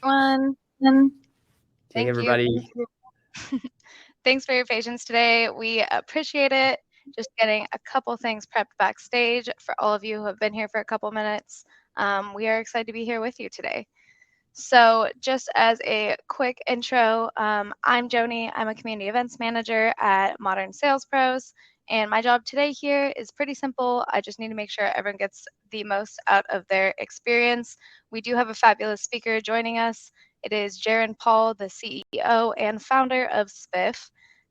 Everyone. Hey, Thank you. everybody. Thanks for your patience today. We appreciate it. Just getting a couple things prepped backstage for all of you who have been here for a couple minutes. We are excited to be here with you today. So, just as a quick intro, I'm Joni. I'm a community events manager at Modern Sales Pros. And my job today here is pretty simple. I just need to make sure everyone gets the most out of their experience. We do have a fabulous speaker joining us. It is Jeron Paul, the CEO and founder of Spiff.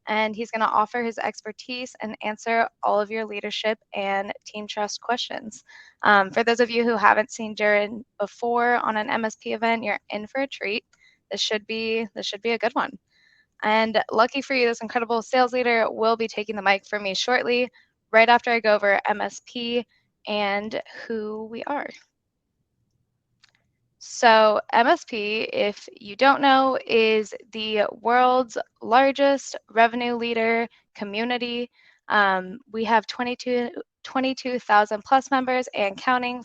And he's going to offer his expertise and answer all of your leadership and team trust questions. For those of you who haven't seen Jeron before on an MSP event, you're in for a treat. This should be a good one. And lucky for you, this incredible sales leader will be taking the mic from me shortly, right after I go over MSP and who we are. So MSP, if you don't know, is the world's largest revenue leader community. We have 22,000 plus members and counting.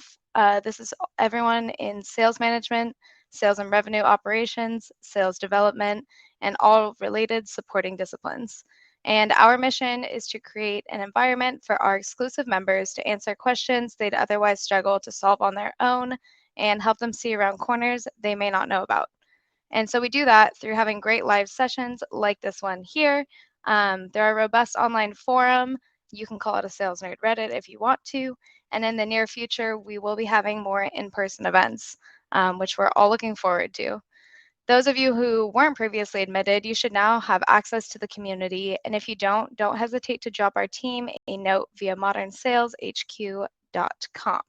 This is everyone in sales management, sales and revenue operations, sales development, and all related supporting disciplines. And our mission is to create an environment for our exclusive members to answer questions they'd otherwise struggle to solve on their own and help them see around corners they may not know about. And so we do that through having great live sessions like this one here. There are robust online forum. You can call it a Sales Nerd Reddit if you want to. And in the near future, we will be having more in-person events, which we're all looking forward to. Those of you who weren't previously admitted, you should now have access to the community. And if you don't hesitate to drop our team a note via modernsaleshq.com.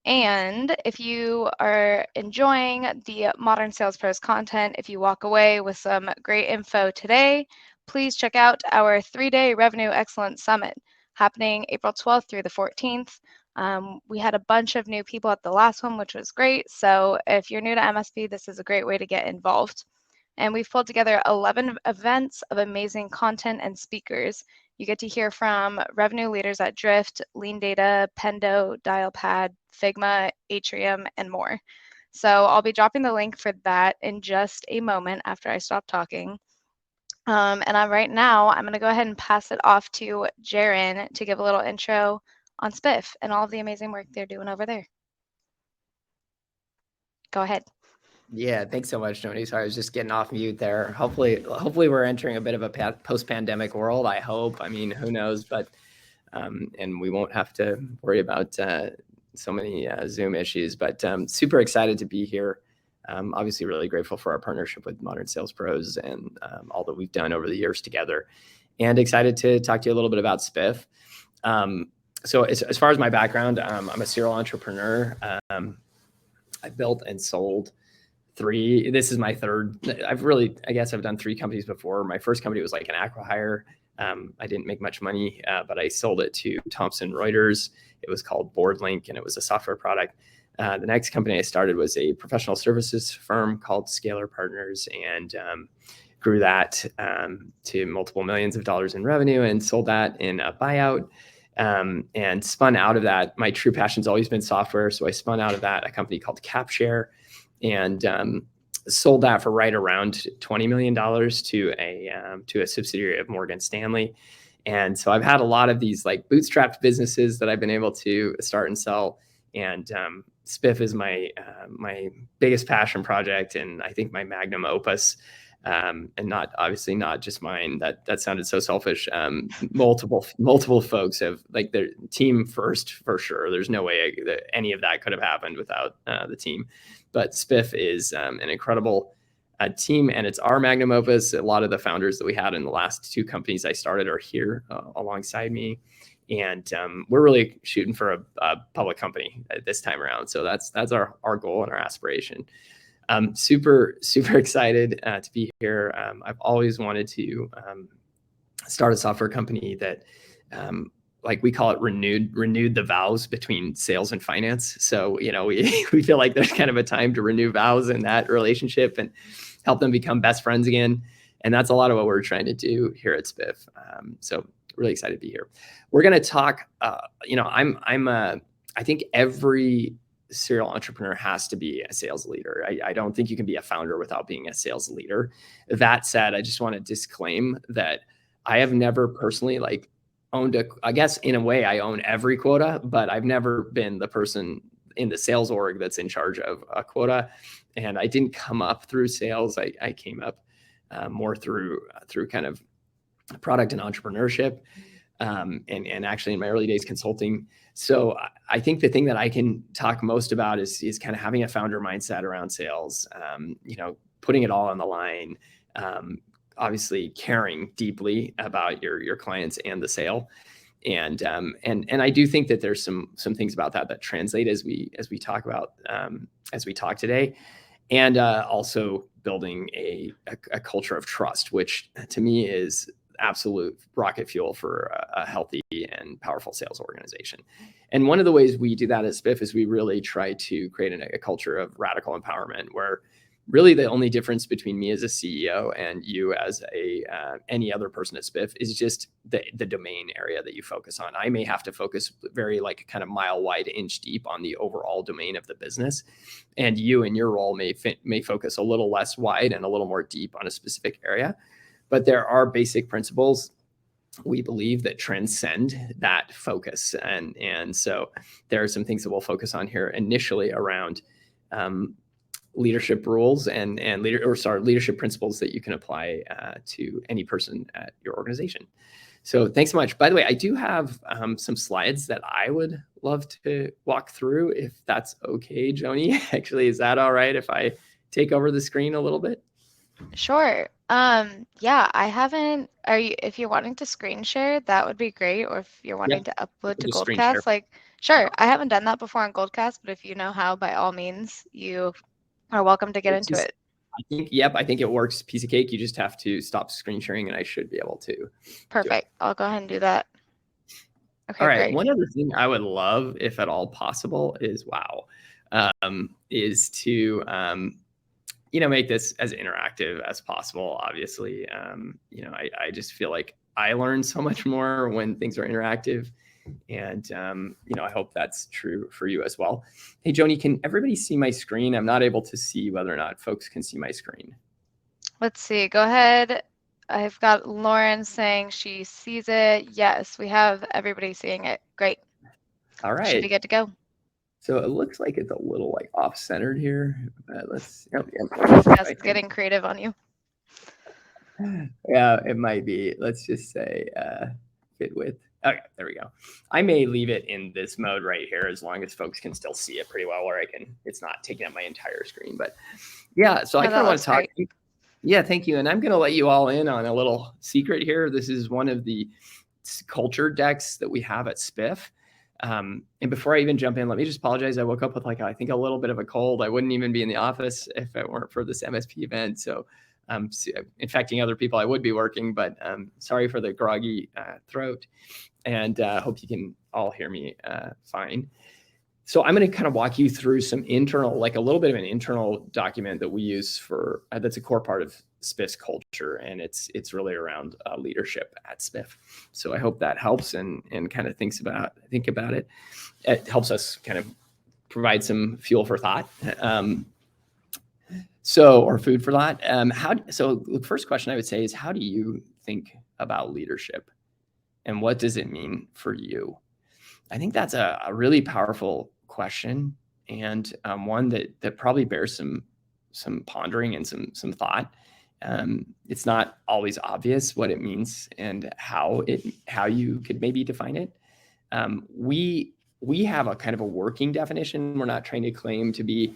And if you are enjoying the Modern Sales Pros content, if you walk away with some great info today, please check out our 3-day Revenue Excellence Summit happening April 12th through the 14th. We had a bunch of new people at the last one, which was great. So if you're new to MSP, this is a great way to get involved. And we've pulled together 11 events of amazing content and speakers. You get to hear from revenue leaders at Drift, Lean Data, Pendo, Dialpad, Figma, Atrium, and more. So I'll be dropping the link for that in just a moment after I stop talking. Right now, I'm going to go ahead and pass it off to Jeron to give a little intro on Spiff and all of the amazing work they're doing over there. Go ahead. Yeah, thanks so much, Joni. Sorry, I was just getting off mute there. Hopefully we're entering a bit of a post-pandemic world. I hope. I mean, who knows? But and we won't have to worry about so many Zoom issues. But super excited to be here. Obviously, really grateful for our partnership with Modern Sales Pros and all that we've done over the years together. And excited to talk to you a little bit about Spiff. So as far as my background, I'm a serial entrepreneur. I built and sold 3. This is my third. I guess I've done 3 companies before. My first company was like an acqui-hire. I didn't make much money, but I sold it to Thomson Reuters. It was called Bottleneck, and it was a software product. The next company I started was a professional services firm called Scalar Partners, and grew that to multiple millions of dollars in revenue, and sold that in a buyout. And spun out of that. My true passion's always been software, so I spun out of that a company called CapShare, and sold that for right around $20 million to a subsidiary of Morgan Stanley. And so I've had a lot of these like bootstrapped businesses that I've been able to start and sell. And Spiff is my biggest passion project, and I think my magnum opus. And not just mine. That sounded so selfish. Multiple folks have, like, their team first for sure. There's no way that any of that could have happened without the team. But Spiff is an incredible team, and it's our magnum opus. A lot of the founders that we had in the last 2 companies I started are here alongside me. And we're really shooting for a public company this time around. So that's our goal and our aspiration. I'm super excited to be here. I've always wanted to start a software company that, like we call it, renewed the vows between sales and finance. So, we feel like there's kind of a time to renew vows in that relationship and help them become best friends again. And that's a lot of what we're trying to do here at Spiff. So really excited to be here. We're going to talk, I think every serial entrepreneur has to be a sales leader. I don't think you can be a founder without being a sales leader. That said, I just want to disclaim that I have never personally like owned I guess in a way I own every quota, but I've never been the person in the sales org that's in charge of a quota. And I didn't come up through sales. I came up more through kind of product and entrepreneurship. And actually in my early days consulting. So I think the thing that I can talk most about is kind of having a founder mindset around sales, putting it all on the line, obviously caring deeply about your clients and the sale. And I do think that there's some things about that translate as we talk about, as we talk today. And also building a culture of trust, which to me is absolute rocket fuel for a healthy and powerful sales organization. And one of the ways we do that at Spiff is we really try to create a culture of radical empowerment, where really the only difference between me as a CEO and you as any other person at Spiff is just the domain area that you focus on. I may have to focus very like kind of mile wide, inch deep on the overall domain of the business, and you in your role may focus a little less wide and a little more deep on a specific area. But there are basic principles we believe that transcend that focus. And so there are some things that we'll focus on here initially around leadership rules and leadership principles that you can apply to any person at your organization. So thanks so much. By the way, I do have some slides that I would love to walk through, if that's okay, Joni. Actually, is that all right if I take over the screen a little bit? Sure. Yeah, I haven't, if you're wanting to screen share, that would be great. Or if you're wanting to upload to Goldcast, sure. I haven't done that before on Goldcast, but if you know how, by all means, you are welcome to get into it. I think it works. Piece of cake. You just have to stop screen sharing and I should be able to. Perfect. I'll go ahead and do that. Okay, all right. great. One other thing I would love, if at all possible, is to make this as interactive as possible. Obviously, I just feel like I learn so much more when things are interactive. And, I hope that's true for you as well. Hey, Joni, can everybody see my screen? I'm not able to see whether or not folks can see my screen. Let's see. Go ahead. I've got Lauren saying she sees it. Yes, we have everybody seeing it. Great. All right. Should be good to go. So it looks like it's a little like off-centered here. Let's. It's getting creative on you. Yeah, it might be. Let's just say fit width. Okay, there we go. I may leave it in this mode right here as long as folks can still see it pretty well, where it's not taking up my entire screen. But yeah, so I kind of want to talk. Great. Yeah, thank you. And I'm going to let you all in on a little secret here. This is one of the culture decks that we have at Spiff. And before I even jump in, let me just apologize. I woke up with I think a little bit of a cold. I wouldn't even be in the office if it weren't for this MSP event. So infecting other people, I would be working, but sorry for the groggy throat, and hope you can all hear me fine. So I'm going to kind of walk you through some internal, a little bit of an internal document that we use for, that's a core part of Spiff's culture. And it's really around leadership at Spiff. So I hope that helps and kind of think about it. It helps us kind of provide some fuel for thought. Or food for thought. So the first question I would say is, how do you think about leadership and what does it mean for you? I think that's a really powerful question, and one that probably bears some pondering and some thought. It's not always obvious what it means and how you could maybe define it. We have a kind of a working definition. We're not trying to claim to be,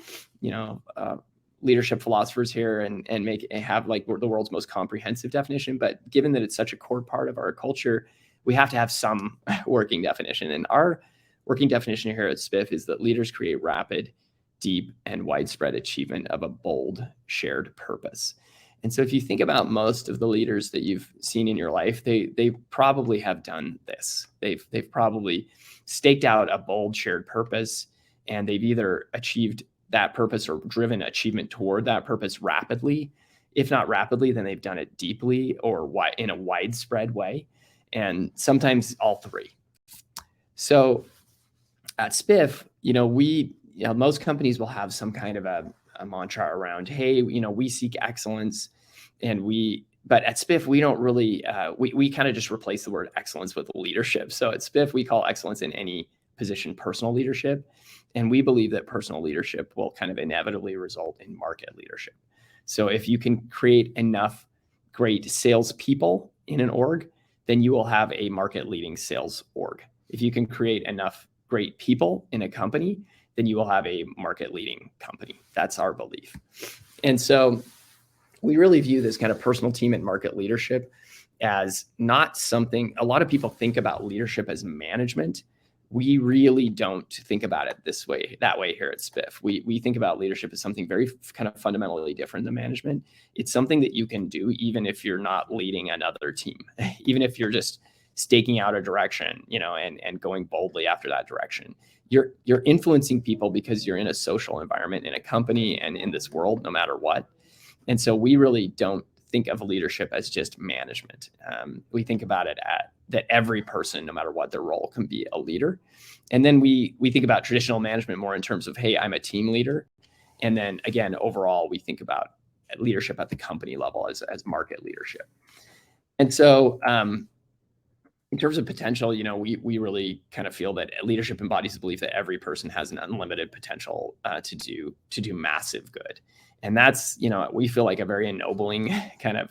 leadership philosophers here and have the world's most comprehensive definition. But given that it's such a core part of our culture, we have to have some working definition. And our working definition here at Spiff is that leaders create rapid, deep, and widespread achievement of a bold shared purpose. And so if you think about most of the leaders that you've seen in your life, they probably have done this. They've probably staked out a bold shared purpose, and they've either achieved that purpose or driven achievement toward that purpose rapidly. If not rapidly, then they've done it deeply or in a widespread way, and sometimes all three. So at Spiff, most companies will have some kind of a mantra around, hey, we seek excellence, but at Spiff, we don't really, we kind of just replace the word excellence with leadership. So at Spiff, we call excellence in any position personal leadership. And we believe that personal leadership will kind of inevitably result in market leadership. So if you can create enough great salespeople in an org, then you will have a market leading sales org. If you can create enough great people in a company, then you will have a market leading company. That's our belief. And so we really view this kind of personal team and market leadership as not something, a lot of people think about leadership as management. We really don't think about it that way here at Spiff. We think about leadership as something very kind of fundamentally different than management. It's something that you can do even if you're not leading another team, even if you're just staking out a direction, and going boldly after that direction. You're influencing people because you're in a social environment, in a company, and in this world, no matter what. And so we really don't think of leadership as just management. We think about it that every person, no matter what their role, can be a leader. And then we think about traditional management more in terms of, hey, I'm a team leader. And then again, overall, we think about leadership at the company level as market leadership. And so in terms of potential, we really kind of feel that leadership embodies the belief that every person has an unlimited potential to do massive good. And that's, we feel like a very ennobling kind of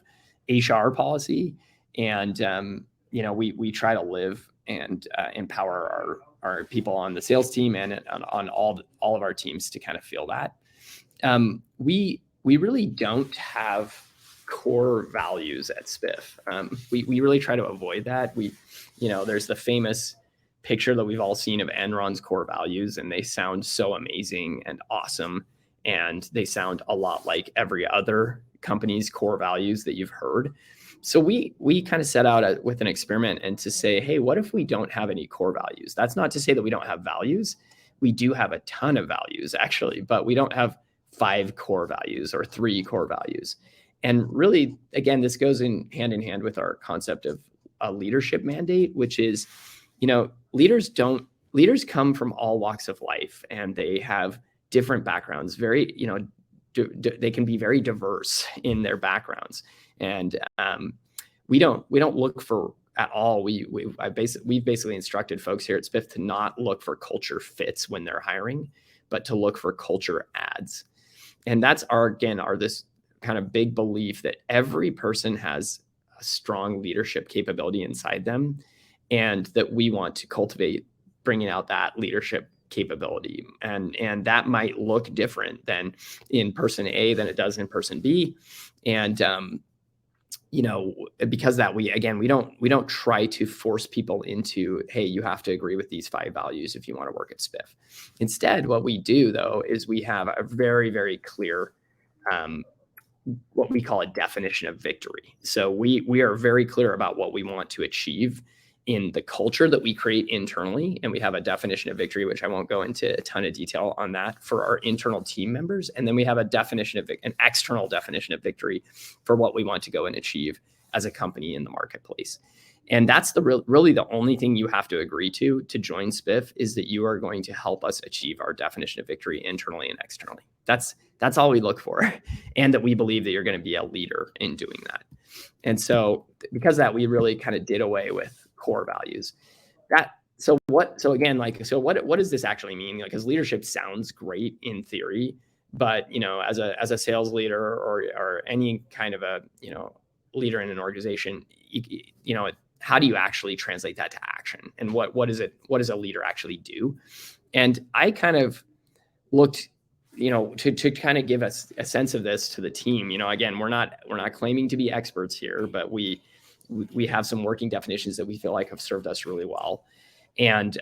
HR policy. And, we try to live and empower our people on the sales team and on all of our teams to kind of feel that. We really don't have core values at Spiff. We really try to avoid that. There's the famous picture that we've all seen of Enron's core values, and they sound so amazing and awesome. And they sound a lot like every other company's core values that you've heard. So we kind of set out with an experiment and to say, hey, what if we don't have any core values? That's not to say that we don't have values. We do have a ton of values, actually, but we don't have 5 core values or 3 core values. And really, again, this goes hand in hand with our concept of a leadership mandate, which is, leaders come from all walks of life, and they have different backgrounds. Very, they can be very diverse in their backgrounds, and we don't look for at all. We've basically instructed folks here at Spiff to not look for culture fits when they're hiring, but to look for culture adds. And that's this kind of big belief that every person has a strong leadership capability inside them, and that we want to cultivate bringing out that leadership capability. And that might look different than in person A than it does in person B. And, because that we don't try to force people into, hey, you have to agree with these 5 values if you want to work at Spiff. Instead, what we do though, is we have a very, very clear, what we call a definition of victory. So we are very clear about what we want to achieve in the culture that we create internally. And we have a definition of victory, which I won't go into a ton of detail on that, for our internal team members. And then we have an external definition of victory for what we want to go and achieve as a company in the marketplace. And that's really the only thing you have to agree to join Spiff, is that you are going to help us achieve our definition of victory internally and externally. That's all we look for. And that we believe that you're going to be a leader in doing that. And so because of that, we really kind of did away with core values. What does this actually mean? Because leadership sounds great in theory, but as a sales leader or any kind of a leader in an organization, how do you actually translate that to action? And what does a leader actually do? And I kind of looked, to kind of give us a sense of this to the team. Again, we're not claiming to be experts here, but we have some working definitions that we feel like have served us really well. And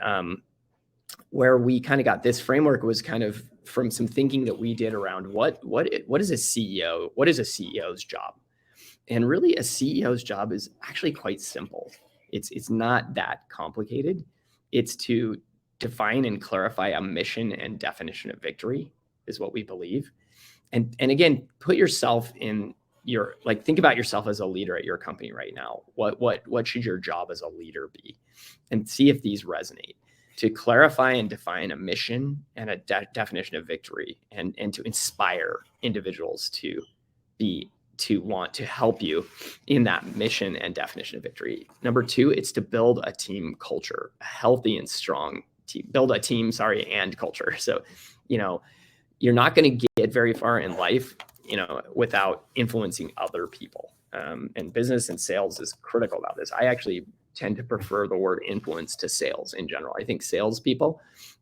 where we kind of got this framework was kind of from some thinking that we did around what is a CEO? What is a CEO's job? And really, a CEO's job is actually quite simple. It's not that complicated. It's to define and clarify a mission and definition of victory, is what we believe. And again, put yourself in think about yourself as a leader at your company right now. What should your job as a leader be? And see if these resonate. to clarify and define a mission and a definition of victory, and to inspire individuals to want to help you in that mission and definition of victory. Number two, it's to build a team culture, a healthy and strong team, and culture. So, you're not going to get very far in life, without influencing other people. And business and sales is critical about this. I actually tend to prefer the word influence to sales in general. I think salespeople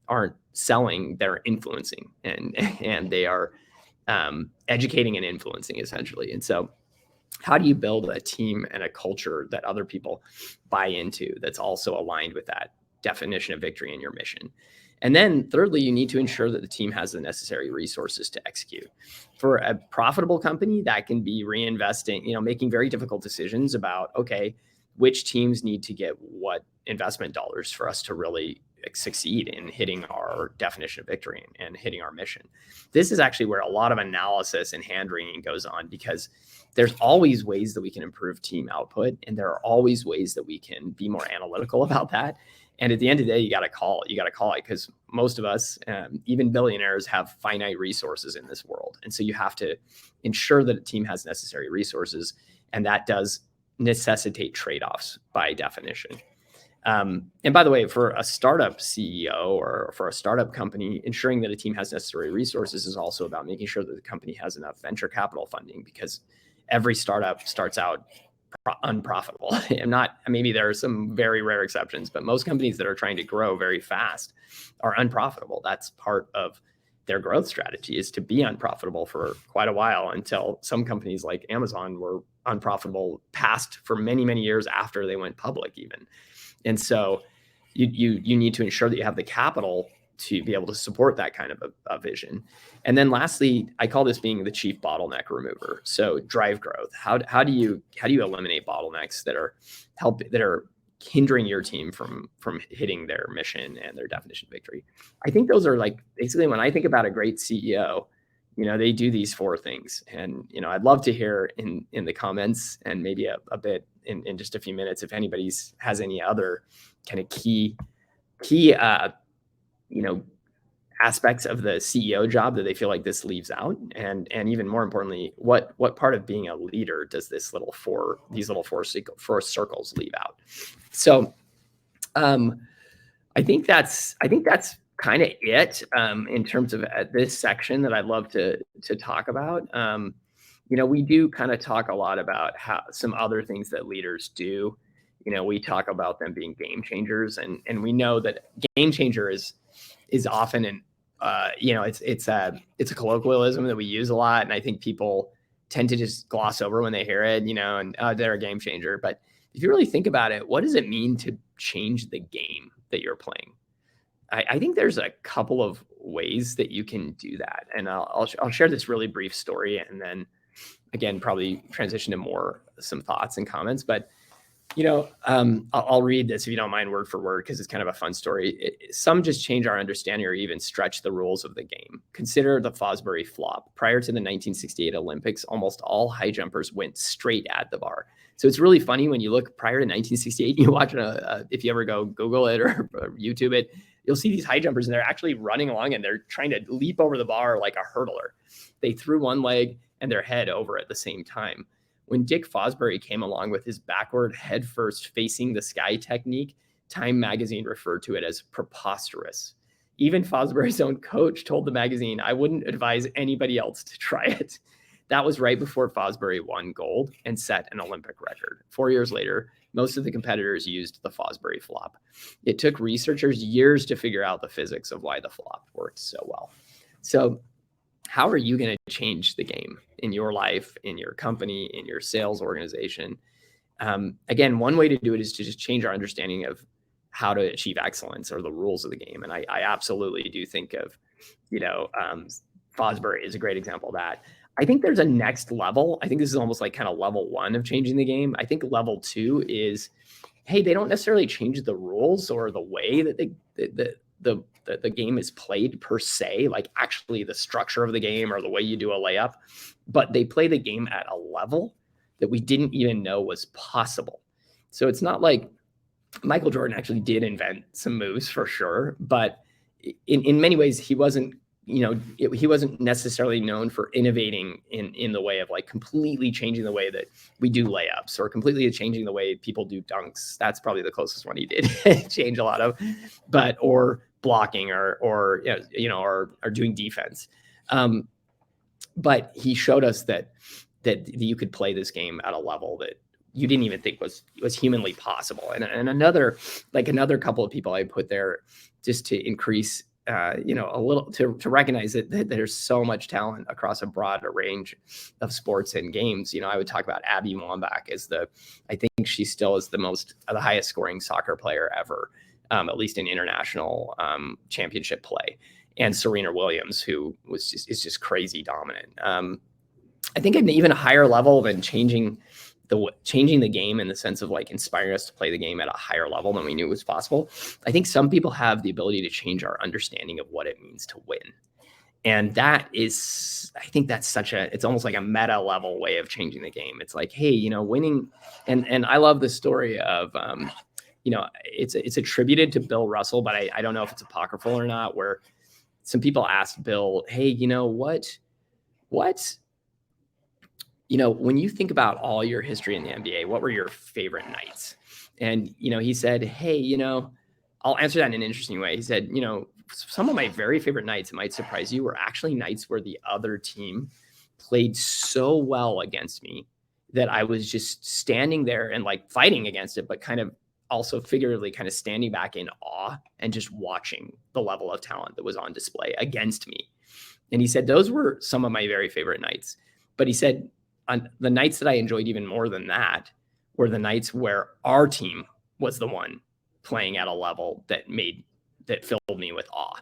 aren't selling, they're influencing, and they are educating and influencing, essentially. And so how do you build a team and a culture that other people buy into, that's also aligned with that definition of victory in your mission? And then thirdly, you need to ensure that the team has the necessary resources to execute. For a profitable company, that can be reinvesting, making very difficult decisions about, okay, which teams need to get what investment dollars for us to really succeed in hitting our definition of victory and hitting our mission. This is actually where a lot of analysis and hand-wringing goes on, because there's always ways that we can improve team output, and there are always ways that we can be more analytical about that. And at the end of the day, you got to call it, because most of us, even billionaires, have finite resources in this world. And so you have to ensure that a team has necessary resources, and that does necessitate trade-offs by definition. And by the way, for a startup CEO or for a startup company, ensuring that a team has necessary resources is also about making sure that the company has enough venture capital funding, because every startup starts out unprofitable. Maybe there are some very rare exceptions, but most companies that are trying to grow very fast are unprofitable. That's part of their growth strategy, is to be unprofitable for quite a while, until some companies like Amazon were unprofitable for many, many years after they went public even. And so you need to ensure that you have the capital to be able to support that kind of a vision. And then lastly, I call this being the chief bottleneck remover. So drive growth. How do you eliminate bottlenecks that are hindering your team from hitting their mission and their definition of victory? I think those are, like, basically, when I think about a great CEO, they do these four things. And I'd love to hear in the comments, and maybe a bit in just a few minutes, if anybody has any other kind of key aspects of the CEO job that they feel like this leaves out, and even more importantly, what part of being a leader does these little four circles leave out? So, I think that's kind of it in terms of this section that I'd love to talk about. We do kind of talk a lot about how some other things that leaders do. We talk about them being game changers, and we know that game changer is often it's a colloquialism that we use a lot, and I think people tend to just gloss over when they hear it, and they're a game changer. But if you really think about it, what does it mean to change the game that you're playing? I think there's a couple of ways that you can do that, and I'll share this really brief story, and then again probably transition to some thoughts and comments. But I'll read this, if you don't mind, word for word, because it's kind of a fun story. Some just change our understanding or even stretch the rules of the game. Consider the Fosbury flop. Prior to the 1968 Olympics, almost all high jumpers went straight at the bar. So it's really funny when you look prior to 1968, you watch if you ever go Google it or YouTube it, you'll see these high jumpers, and they're actually running along, and they're trying to leap over the bar like a hurdler. They threw one leg and their head over at the same time. When Dick Fosbury came along with his backward headfirst facing the sky technique, Time magazine referred to it as preposterous. Even Fosbury's own coach told the magazine, "I wouldn't advise anybody else to try it." That was right before Fosbury won gold and set an Olympic record. 4 years later, most of the competitors used the Fosbury flop. It took researchers years to figure out the physics of why the flop worked so well. So how are you going to change the game in your life, in your company, in your sales organization? Again, one way to do it is to just change our understanding of how to achieve excellence, or the rules of the game. And I absolutely do think of, Fosbury is a great example of that. I think there's a next level. I think this is almost like kind of level one of changing the game. I think level two is, hey, they don't necessarily change the rules or the way that the game is played per se, like actually the structure of the game or the way you do a layup, but they play the game at a level that we didn't even know was possible. So it's not like Michael Jordan actually did invent some moves for sure, but in many ways he wasn't, he wasn't necessarily known for innovating in the way of like completely changing the way that we do layups or completely changing the way people do dunks. That's probably the closest one he did change a lot of, or blocking or doing defense. But he showed us that you could play this game at a level that you didn't even think was humanly possible. And another couple of people I put there just to increase, a little to recognize that there's so much talent across a broad range of sports and games. I would talk about Abby Wambach as I think she still is the highest scoring soccer player ever, at least in international championship play. And Serena Williams, who is just crazy dominant. I think at an even higher level than changing the game in the sense of like inspiring us to play the game at a higher level than we knew was possible. I think some people have the ability to change our understanding of what it means to win. And I think that's it's almost like a meta level way of changing the game. It's like, hey, winning. And I love the story of, it's attributed to Bill Russell, but I don't know if it's apocryphal or not, where some people asked Bill, hey, when you think about all your history in the NBA, what were your favorite nights? And, he said, hey, I'll answer that in an interesting way. He said, some of my very favorite nights, it might surprise you, were actually nights where the other team played so well against me that I was just standing there and like fighting against it, but kind of also figuratively kind of standing back in awe and just watching the level of talent that was on display against me. And he said, those were some of my very favorite nights. But he said, on the nights that I enjoyed even more than that were the nights where our team was the one playing at a level that filled me with awe.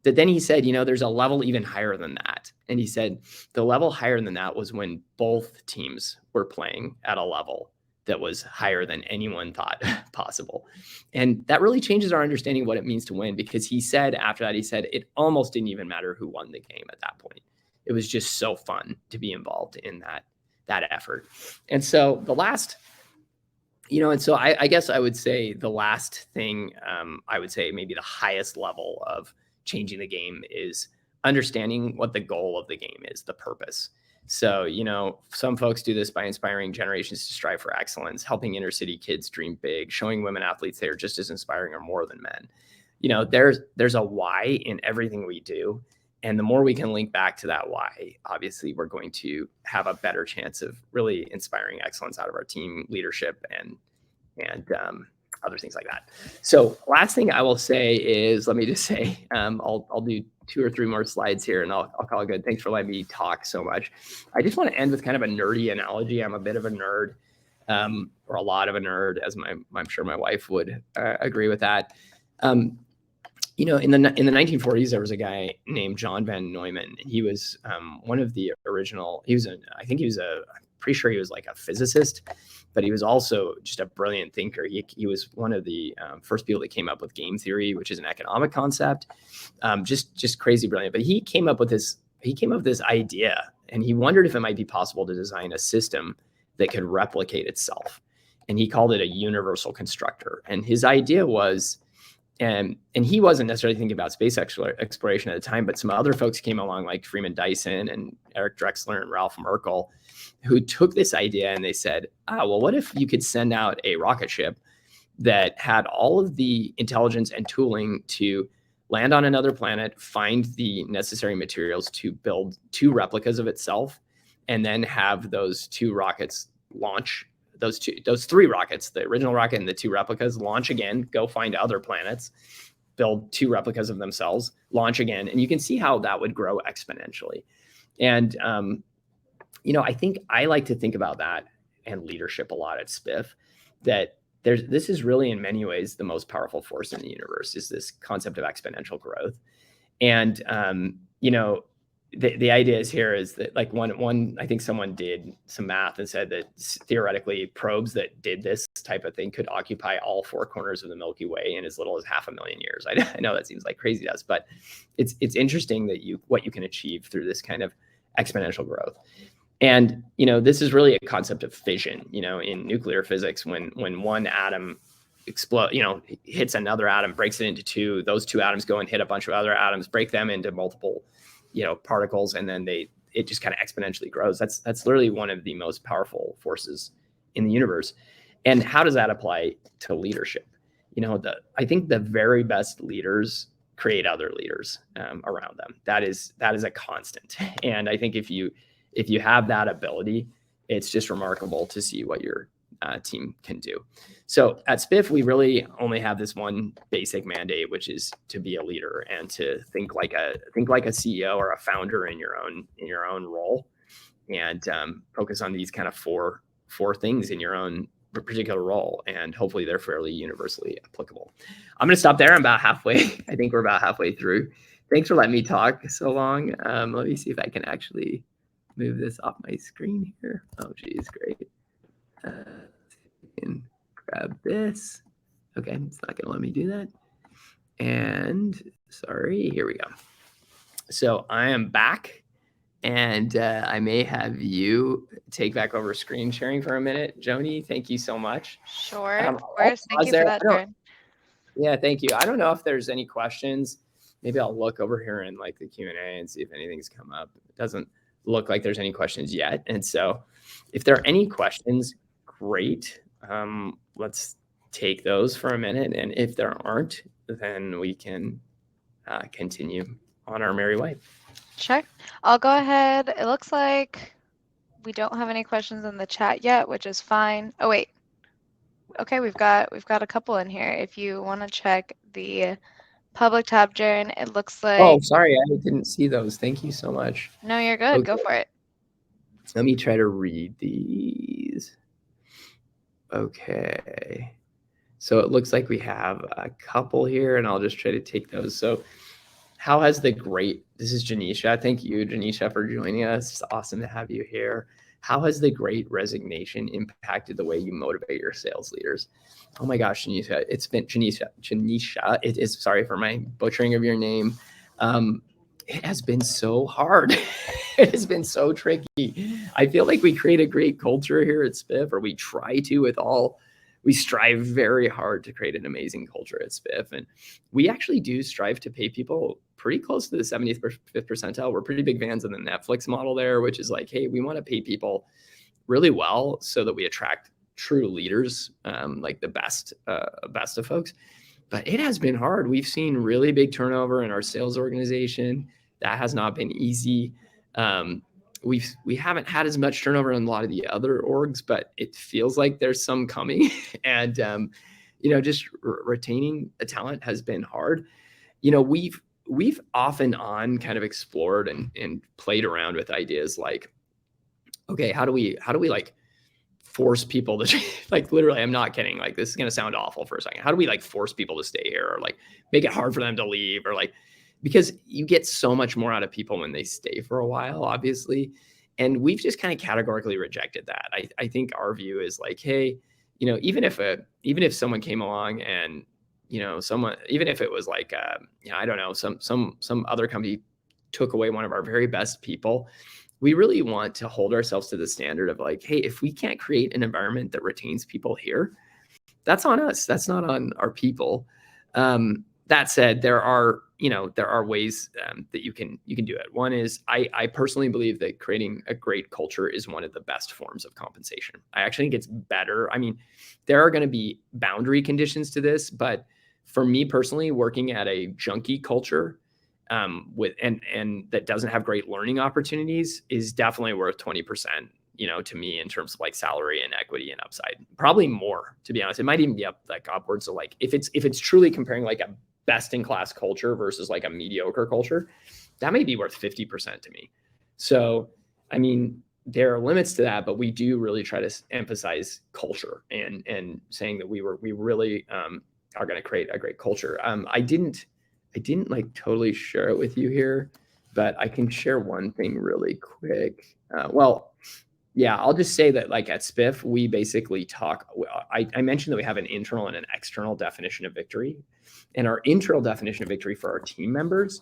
But then he said, there's a level even higher than that. And he said, the level higher than that was when both teams were playing at a level that was higher than anyone thought possible. And that really changes our understanding of what it means to win, because he said after that, it almost didn't even matter who won the game at that point. It was just so fun to be involved in that effort. And so the last, I guess I would say the last thing, I would say maybe the highest level of changing the game is understanding what the goal of the game is, the purpose. So, some folks do this by inspiring generations to strive for excellence, helping inner city kids dream big, showing women athletes they are just as inspiring or more than men. There's a why in everything we do. And the more we can link back to that why, obviously, we're going to have a better chance of really inspiring excellence out of our team leadership and other things like that. So last thing I will say is, let me just say, I'll do 2 or 3 more slides here and I'll call it good. Thanks for letting me talk so much. I just want to end with kind of a nerdy analogy. I'm a bit of a nerd, or a lot of a nerd, as I'm sure my wife would agree with that. In the 1940s, there was a guy named John van Neumann. He was one of the original. I'm pretty sure he was like a physicist, but he was also just a brilliant thinker. He was one of the first people that came up with game theory, which is an economic concept. Just crazy brilliant. But he came up with this idea, and he wondered if it might be possible to design a system that could replicate itself. And he called it a universal constructor. And his idea was, and he wasn't necessarily thinking about space exploration at the time, but some other folks came along like Freeman Dyson and Eric Drexler and Ralph Merkle, who took this idea and they said, well, what if you could send out a rocket ship that had all of the intelligence and tooling to land on another planet, find the necessary materials to build 2 replicas of itself, and then have those 2 rockets launch, those 3 rockets, the original rocket and the 2 replicas, launch again, go find other planets, build 2 replicas of themselves, launch again. And you can see how that would grow exponentially. And, I think I like to think about that and leadership a lot at Spiff, that this is really in many ways the most powerful force in the universe, is this concept of exponential growth. And, the idea is here is that like one, I think someone did some math and said that theoretically probes that did this type of thing could occupy all 4 corners of the Milky Way in as little as 500,000 years. I know that seems like crazy to us, but it's interesting that what you can achieve through this kind of exponential growth. And, this is really a concept of fission, in nuclear physics, when one atom explode, hits another atom, breaks it into two. Those two atoms go and hit a bunch of other atoms, break them into multiple, particles, and then it just kind of exponentially grows. That's literally one of the most powerful forces in the universe. And how does that apply to leadership? I think the very best leaders create other leaders around them. That is a constant. And I think if you have that ability, it's just remarkable to see what your team can do. So at Spiff, we really only have this one basic mandate, which is to be a leader and to think like a CEO or a founder in your own role, and focus on these kind of four things in your own particular role, and hopefully they're fairly universally applicable. I'm going to stop there. I'm about halfway. I think we're about halfway through. Thanks for letting me talk so long. Let me see if I can actually move this off my screen here. Oh, geez, great. And grab this. Okay, it's not going to let me do that. And sorry, here we go. So I am back. And I may have you take back over screen sharing for a minute. Joni, thank you so much. Sure, of course. Thank you for that, Jeron. Yeah, thank you. I don't know if there's any questions. Maybe I'll look over here in like the Q&A and see if anything's come up. It doesn't look like there's any questions yet. And so if there are any questions, great. Let's take those for a minute. And if there aren't, then we can continue on our merry way. Sure. I'll go ahead. It looks like we don't have any questions in the chat yet, which is fine. Oh, wait. Okay, we've got a couple in here. If you want to check the public tab, Jeron, it looks like... Oh, sorry. I didn't see those. Thank you so much. No, you're good. Okay. Go for it. Let me try to read these. Okay. So it looks like we have a couple here, and I'll just try to take those. So how has this is Janisha. Thank you, Janisha, for joining us. It's awesome to have you here. How has the great resignation impacted the way you motivate your sales leaders? Oh my gosh, Janisha, it's been Janisha. It is, sorry for my butchering of your name. It has been so hard. It has been so tricky. I feel like we create a great culture here at Spiff, or we try to we strive very hard to create an amazing culture at Spiff. And we actually do strive to pay people pretty close to the 75th percentile. We're pretty big fans of the Netflix model there, which is like, hey, we want to pay people really well so that we attract true leaders, like the best of folks. But it has been hard. We've seen really big turnover in our sales organization. That has not been easy. We haven't had as much turnover in a lot of the other orgs, but it feels like there's some coming. And just retaining the talent has been hard. We've off and on kind of explored and played around with ideas like, okay, how do we like force people to like, literally, I'm not kidding. Like, this is going to sound awful for a second. How do we like force people to stay here, or like make it hard for them to leave, or like, because you get so much more out of people when they stay for a while, obviously. And we've just kind of categorically rejected that. I think our view is like, hey, even if someone came along and, even if it was like, I don't know, some other company took away one of our very best people, we really want to hold ourselves to the standard of like, hey, if we can't create an environment that retains people here, that's on us. That's not on our people. That said, there are ways that you can do it. One is I personally believe that creating a great culture is one of the best forms of compensation. I actually think it's better. I mean, there are going to be boundary conditions to this, but for me personally, working at a junky culture with and that doesn't have great learning opportunities is definitely worth 20%. To me, in terms of like salary and equity and upside, probably more, to be honest. It might even be up like upwards. So like if it's truly comparing like a best in class culture versus like a mediocre culture, that may be worth 50% to me. So, I mean, there are limits to that, but we do really try to emphasize culture and saying that we really are going to create a great culture. I didn't like totally share it with you here, but I can share one thing really quick. Yeah, I'll just say that like at Spiff, we basically I mentioned that we have an internal and an external definition of victory. And our internal definition of victory for our team members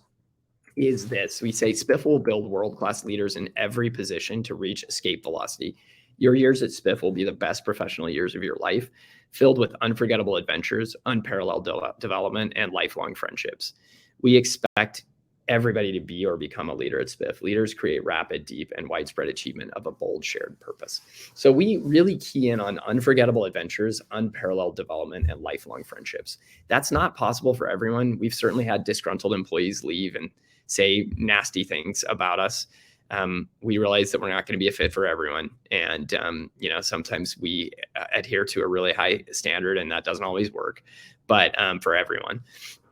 is this. We say Spiff will build world-class leaders in every position to reach escape velocity. Your years at Spiff will be the best professional years of your life. filled with unforgettable adventures, unparalleled development, and lifelong friendships. We expect everybody to be or become a leader at Spiff. Leaders create rapid, deep, and widespread achievement of a bold shared purpose. So we really key in on unforgettable adventures, unparalleled development, and lifelong friendships. That's not possible for everyone. We've certainly had disgruntled employees leave and say nasty things about us. We realize that we're not going to be a fit for everyone. And, sometimes we adhere to a really high standard and that doesn't always work, but for everyone.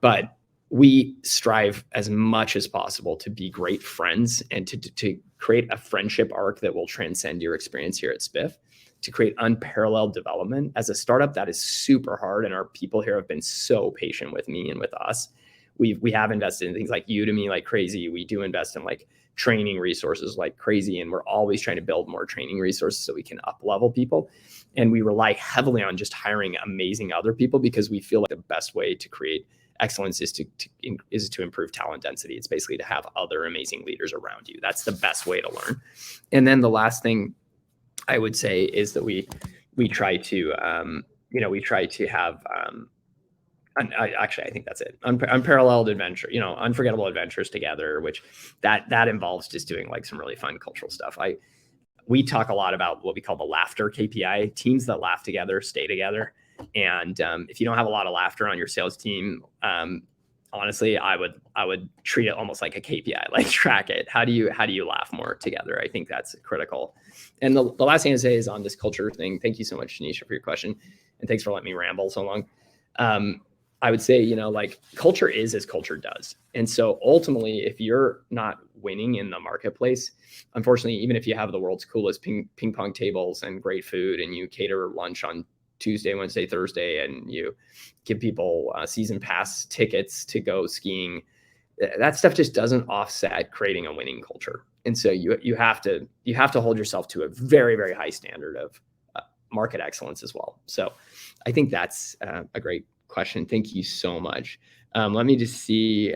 But we strive as much as possible to be great friends and to create a friendship arc that will transcend your experience here at Spiff, to create unparalleled development. As a startup, that is super hard. And our people here have been so patient with me and with us. We have invested in things like Udemy like crazy. We do invest in like training resources like crazy. And we're always trying to build more training resources so we can up level people. And we rely heavily on just hiring amazing other people because we feel like the best way to create excellence is to improve talent density. It's basically to have other amazing leaders around you. That's the best way to learn. And then the last thing I would say is that we try to have actually, I think that's it. Unparalleled adventure, unforgettable adventures together, which that involves just doing like some really fun cultural stuff. We talk a lot about what we call the laughter KPI. Teams that laugh together stay together. And if you don't have a lot of laughter on your sales team, honestly, I would treat it almost like a KPI, like track it. How do you laugh more together? I think that's critical. And the last thing to say is on this culture thing. Thank you so much, Tanisha, for your question. And thanks for letting me ramble so long. I would say, like culture is as culture does. And so ultimately, if you're not winning in the marketplace, unfortunately, even if you have the world's coolest ping pong tables and great food and you cater lunch on Tuesday, Wednesday, Thursday, and you give people season pass tickets to go skiing, that stuff just doesn't offset creating a winning culture. And so you have to hold yourself to a very, very high standard of market excellence as well. So I think that's a great question. Thank you so much. Let me just see.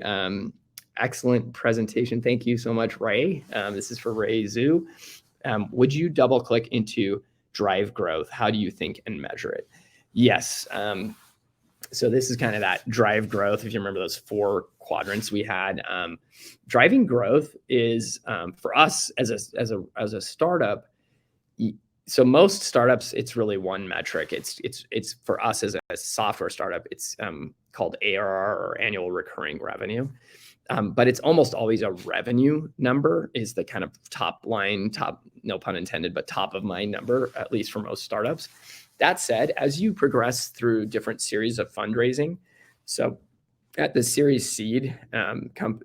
Excellent presentation. Thank you so much, Ray. This is for Ray Zhu. Would you double click into drive growth? How do you think and measure it? Yes. So this is kind of that drive growth. If you remember those 4 quadrants we had, driving growth is for us as a startup. So most startups, it's really one metric. It's for us as a software startup, it's called ARR or annual recurring revenue. But it's almost always a revenue number is the kind of top line, no pun intended, but top of mind number, at least for most startups. That said, as you progress through different series of fundraising, so at the series seed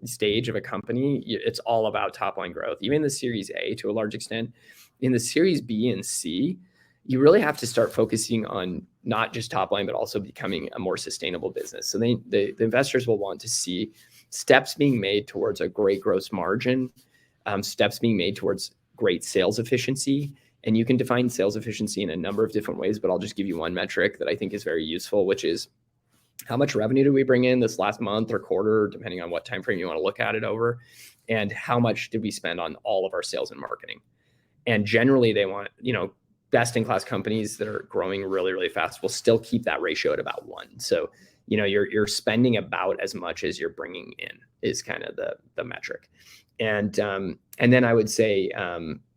stage of a company, it's all about top line growth. Even the series A to a large extent. In the series B and C, you really have to start focusing on not just top line, but also becoming a more sustainable business. So the investors will want to see steps being made towards a great gross margin, steps being made towards great sales efficiency. And you can define sales efficiency in a number of different ways, but I'll just give you one metric that I think is very useful, which is how much revenue do we bring in this last month or quarter, depending on what time frame you want to look at it over, and how much did we spend on all of our sales and marketing. And generally they want, best in class companies that are growing really, really fast will still keep that ratio at about 1. So, you're spending about as much as you're bringing in is kind of the metric. And then I would say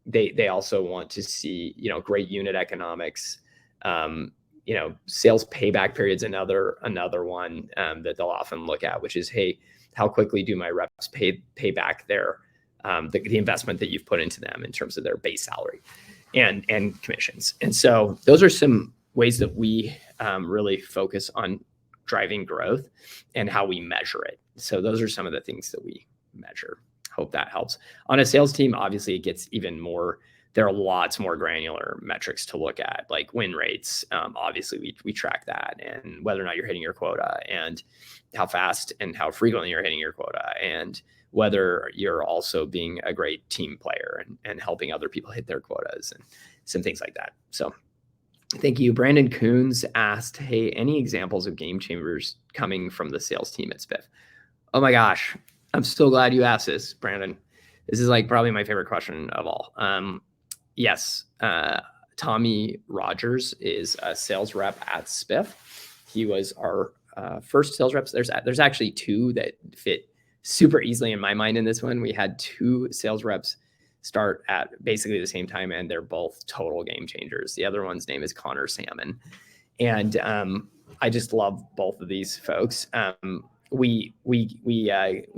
they also want to see, great unit economics, sales payback periods, another one that they'll often look at, which is, hey, how quickly do my reps pay back their the investment that you've put into them in terms of their base salary and commissions. And so those are some ways that we really focus on driving growth and how we measure it. So those are some of the things that we measure. Hope that helps. On a sales team, obviously it gets even more, there are lots more granular metrics to look at, like win rates. Obviously we track that, and whether or not you're hitting your quota, and how fast and how frequently you're hitting your quota, and whether you're also being a great team player and helping other people hit their quotas and some things like that. So thank you. Brandon Coons asked, hey, any examples of game changers coming from the sales team at Spiff? Oh my gosh. I'm so glad you asked this, Brandon. This is like probably my favorite question of all. Yes. Tommy Rogers is a sales rep at Spiff. He was our first sales reps. There's actually two that fit super easily in my mind in this one. We had two sales reps start at basically the same time, and they're both total game changers. The other one's name is Connor Salmon. And I just love both of these folks. We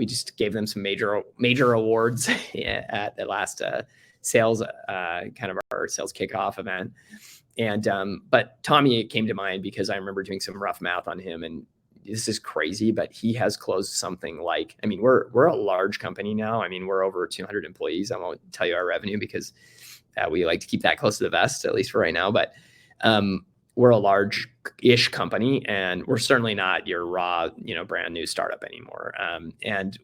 just gave them some major awards at the last sales kind of our sales kickoff event. And but Tommy came to mind because I remember doing some rough math on him, and this is crazy, but he has closed something like, I mean, we're a large company now. I mean, we're over 200 employees. I won't tell you our revenue because we like to keep that close to the vest, at least for right now. But we're a large-ish company, and we're certainly not your raw, brand new startup anymore. And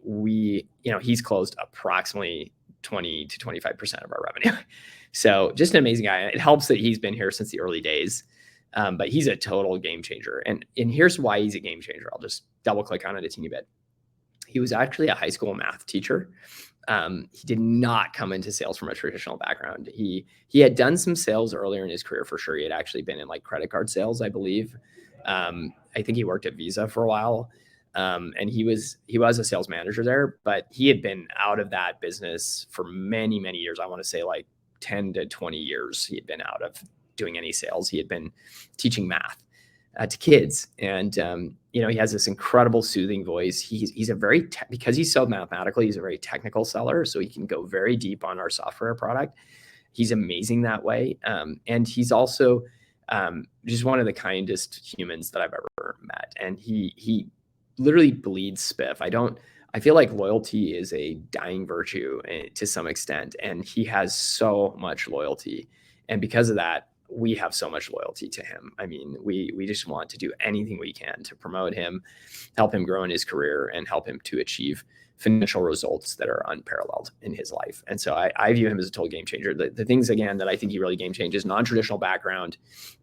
he's closed approximately 20 to 25% of our revenue. So just an amazing guy. It helps that he's been here since the early days, but he's a total game changer. And here's why he's a game changer. I'll just double click on it a teeny bit. He was actually a high school math teacher. He did not come into sales from a traditional background. He had done some sales earlier in his career for sure. He had actually been in like credit card sales, I believe. I think he worked at Visa for a while. And he was a sales manager there, but he had been out of that business for many, many years. I want to say like 10 to 20 years. He had been out of doing any sales. He had been teaching math to kids. And, he has this incredible soothing voice. He's a very, because he's so mathematically, he's a very technical seller. So he can go very deep on our software product. He's amazing that way. And he's also just one of the kindest humans that I've ever met. And he literally bleeds Spiff. I feel like loyalty is a dying virtue to some extent. And he has so much loyalty. And because of that, we have so much loyalty to him. I mean, we just want to do anything we can to promote him, help him grow in his career, and help him to achieve financial results that are unparalleled in his life. And so I view him as a total game changer. The things, again, that I think he really game changed is non-traditional background,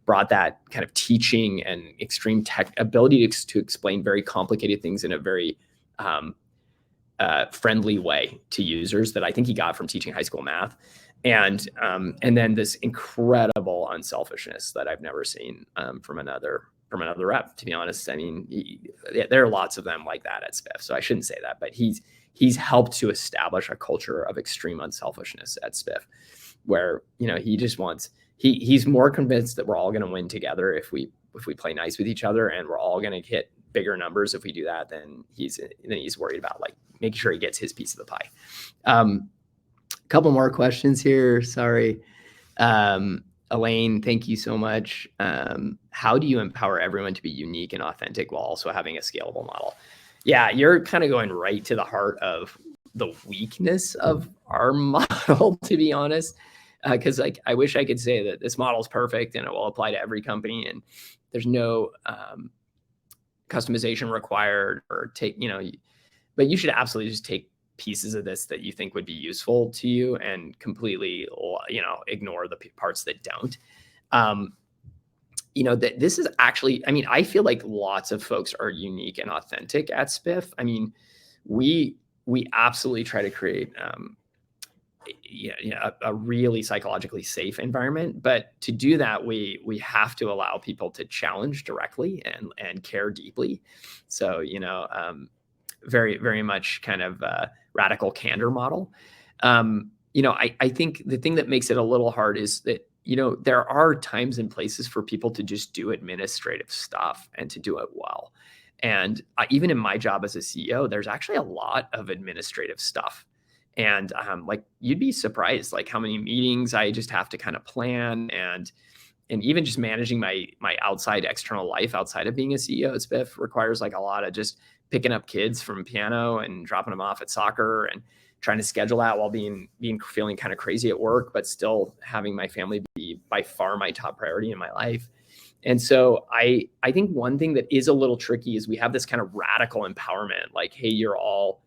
brought that kind of teaching and extreme tech ability to explain very complicated things in a very friendly way to users that I think he got from teaching high school math. And then this incredible unselfishness that I've never seen from another rep, to be honest. I mean, there are lots of them like that at Spiff, so I shouldn't say that, but he's helped to establish a culture of extreme unselfishness at Spiff, where he just wants he's more convinced that we're all going to win together if we play nice with each other, and we're all going to hit bigger numbers if we do that. Then he's worried about like making sure he gets his piece of the pie. Couple more questions here. Sorry. Elaine, thank you so much. How do you empower everyone to be unique and authentic while also having a scalable model? Yeah, you're kind of going right to the heart of the weakness of our model, to be honest. Because like I wish I could say that this model is perfect and it will apply to every company and there's no customization required or but you should absolutely just take pieces of this that you think would be useful to you and completely, ignore the parts that don't. That this is actually, I mean, I feel like lots of folks are unique and authentic at Spiff. I mean, we absolutely try to create a really psychologically safe environment, but to do that, we have to allow people to challenge directly and care deeply. So, very, very much kind of radical candor model. I think the thing that makes it a little hard is that, there are times and places for people to just do administrative stuff and to do it well. And even in my job as a CEO, there's actually a lot of administrative stuff. And like you'd be surprised like how many meetings I just have to kind of plan and even just managing my outside external life outside of being a CEO at Spiff requires like a lot of just picking up kids from piano and dropping them off at soccer and trying to schedule that while feeling kind of crazy at work, but still having my family be by far my top priority in my life. And so I think one thing that is a little tricky is we have this kind of radical empowerment, like, hey, you're all,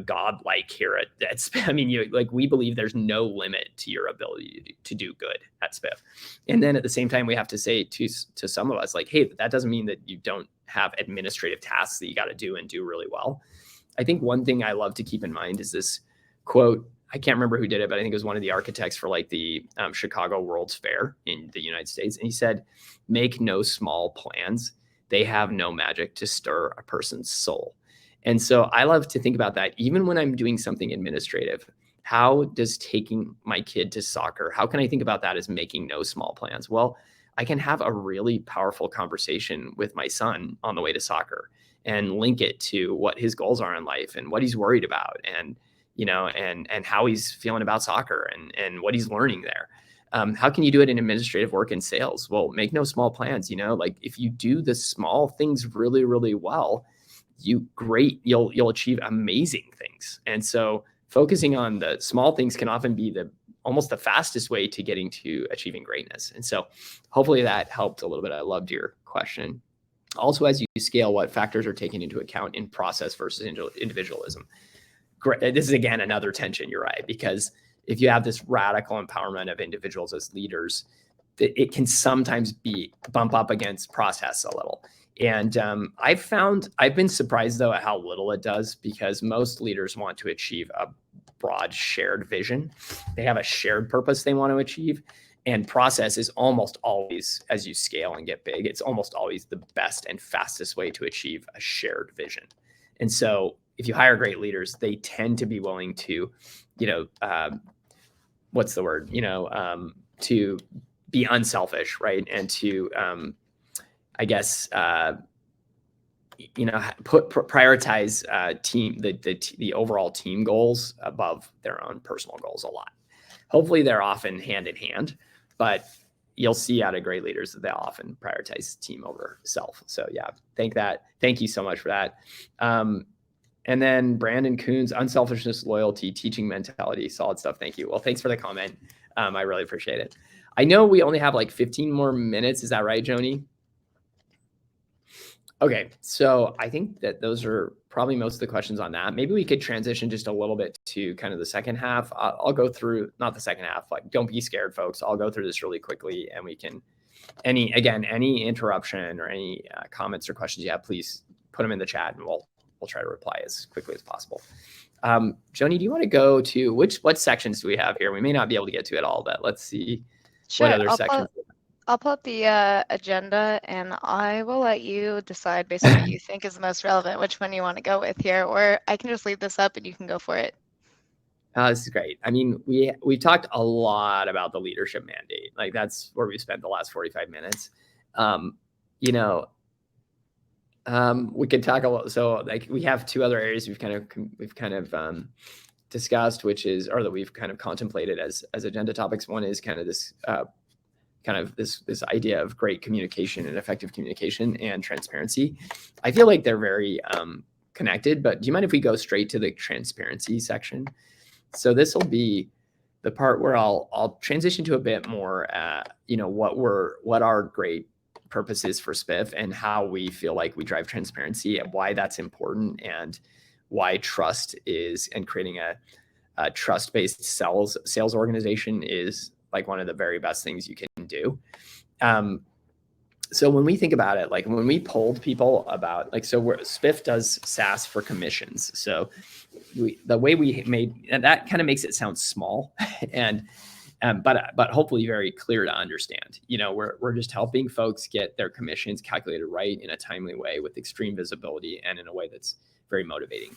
godlike here at Spiff. I mean, we believe there's no limit to your ability to do good at Spiff. And then at the same time, we have to say to some of us, like, hey, that doesn't mean that you don't have administrative tasks that you got to do and do really well. I think one thing I love to keep in mind is this quote I can't remember who did it, but I think it was one of the architects for like the Chicago World's Fair in the United States. And he said, make no small plans. They have no magic to stir a person's soul. And so I love to think about that. Even when I'm doing something administrative, how does taking my kid to soccer, how can I think about that as making no small plans? Well, I can have a really powerful conversation with my son on the way to soccer and link it to what his goals are in life and what he's worried about, and and how he's feeling about soccer and what he's learning there. How can you do it in administrative work and sales? Well, make no small plans. Like if you do the small things really, really well, you'll achieve amazing things. And so focusing on the small things can often be almost the fastest way to getting to achieving greatness. And so hopefully that helped a little bit. I loved your question. Also, as you scale, what factors are taken into account in process versus individualism? This is, again, another tension, you're right, because if you have this radical empowerment of individuals as leaders, it can sometimes bump up against process a little. And I've been surprised, though, at how little it does, because most leaders want to achieve a broad shared vision. They have a shared purpose they want to achieve. And process is almost always, as you scale and get big, it's almost always the best and fastest way to achieve a shared vision. And so if you hire great leaders, they tend to be willing to, what's the word, to be unselfish, right? And to, I guess, prioritize the overall team goals above their own personal goals a lot. Hopefully they're often hand in hand, but you'll see out of great leaders that they'll often prioritize team over self. So yeah, thank you so much for that. And then Brandon Coons, unselfishness, loyalty, teaching mentality, solid stuff. Thank you. Well, thanks for the comment. I really appreciate it. I know we only have like 15 more minutes. Is that right, Joni? Okay, so I think that those are probably most of the questions on that. Maybe we could transition just a little bit to kind of the second half. I'll go through, not the second half, like don't be scared, folks. I'll go through this really quickly, and we can, any interruption or any comments or questions you have, please put them in the chat, and we'll try to reply as quickly as possible. Joni, do you want to go to what sections do we have here? We may not be able to get to it all, but let's see. Sure, what other sections. I'll pull up the agenda, and I will let you decide based on what you think is the most relevant, which one you want to go with here, or I can just leave this up and you can go for it. This is great. I mean, we talked a lot about the leadership mandate. Like that's where we spent the last 45 minutes. We could talk a lot. So like we have two other areas we've kind of discussed, that we've kind of contemplated as agenda topics. One is kind of this this idea of great communication and effective communication and transparency. I feel like they're very connected, but do you mind if we go straight to the transparency section? So this will be the part where I'll transition to a bit more, what our great purpose is for Spiff and how we feel like we drive transparency and why that's important, and why trust is, and creating a trust-based sales organization is like one of the very best things you can do. So when we think about it, like when we polled people about Spiff does SaaS for commissions. So the way we made, and that kind of makes it sound small and, but hopefully very clear to understand. We're just helping folks get their commissions calculated right in a timely way with extreme visibility and in a way that's very motivating.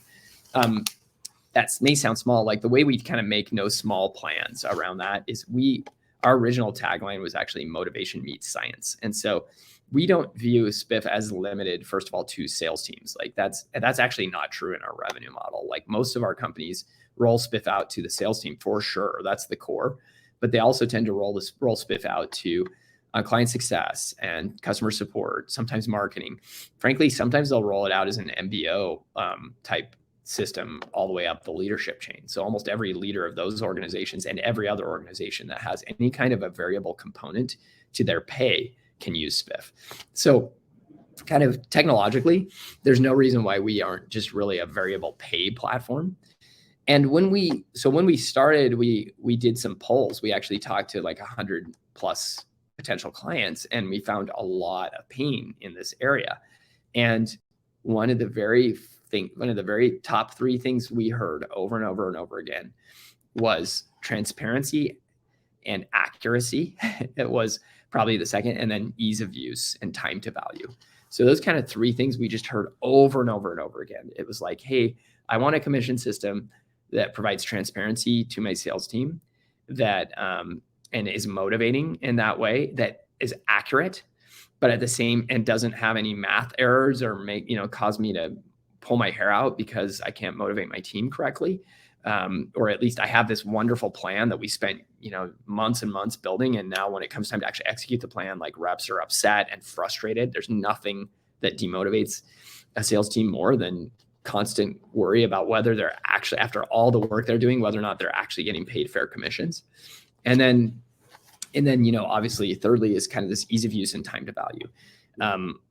That may sound small. Like the way we kind of make no small plans around that is our original tagline was actually motivation meets science. And so we don't view Spiff as limited, first of all, to sales teams. Like that's actually not true in our revenue model. Like most of our companies roll Spiff out to the sales team for sure. That's the core, but they also tend to roll Spiff out to client success and customer support, sometimes marketing. Frankly, sometimes they'll roll it out as an MBO type system all the way up the leadership chain. So almost every leader of those organizations and every other organization that has any kind of a variable component to their pay can use Spiff. So kind of technologically, there's no reason why we aren't just really a variable pay platform. And when we started, we did some polls. We actually talked to like 100 plus potential clients, and we found a lot of pain in this area. And one of the very top three things we heard over and over and over again was transparency and accuracy. It was probably the second, and then ease of use and time to value. So those kind of three things we just heard over and over and over again. It was like, hey, I want a commission system that provides transparency to my sales team, that and is motivating in that way, that is accurate, but at the same, and doesn't have any math errors or make, cause me to pull my hair out because I can't motivate my team correctly. Or at least I have this wonderful plan that we spent, months and months building. And now when it comes time to actually execute the plan, like reps are upset and frustrated. There's nothing that demotivates a sales team more than constant worry about whether they're actually, after all the work they're doing, whether or not they're actually getting paid fair commissions. And then, obviously thirdly is kind of this ease of use and time to value.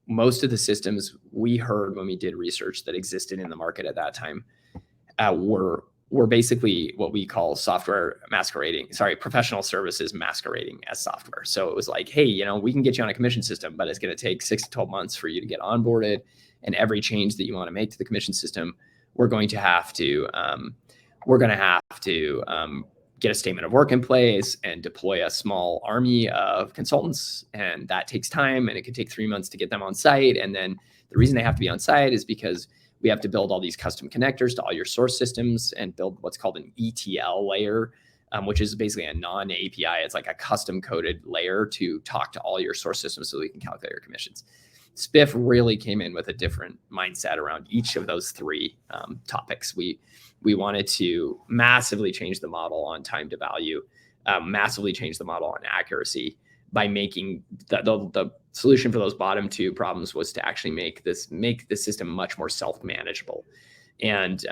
Most of the systems we heard when we did research that existed in the market at that time were basically what we call professional services masquerading as software. So it was like, hey, we can get you on a commission system, but it's going to take 6 to 12 months for you to get onboarded. And every change that you want to make to the commission system, we're going to have to get a statement of work in place and deploy a small army of consultants. And that takes time, and it could take 3 months to get them on site. And then the reason they have to be on site is because we have to build all these custom connectors to all your source systems and build what's called an ETL layer, which is basically a non-API. It's like a custom coded layer to talk to all your source systems so we can calculate your commissions. Spiff really came in with a different mindset around each of those three topics. We wanted to massively change the model on time to value, massively change the model on accuracy by making the solution for those bottom two problems was to actually make the system much more self-manageable, and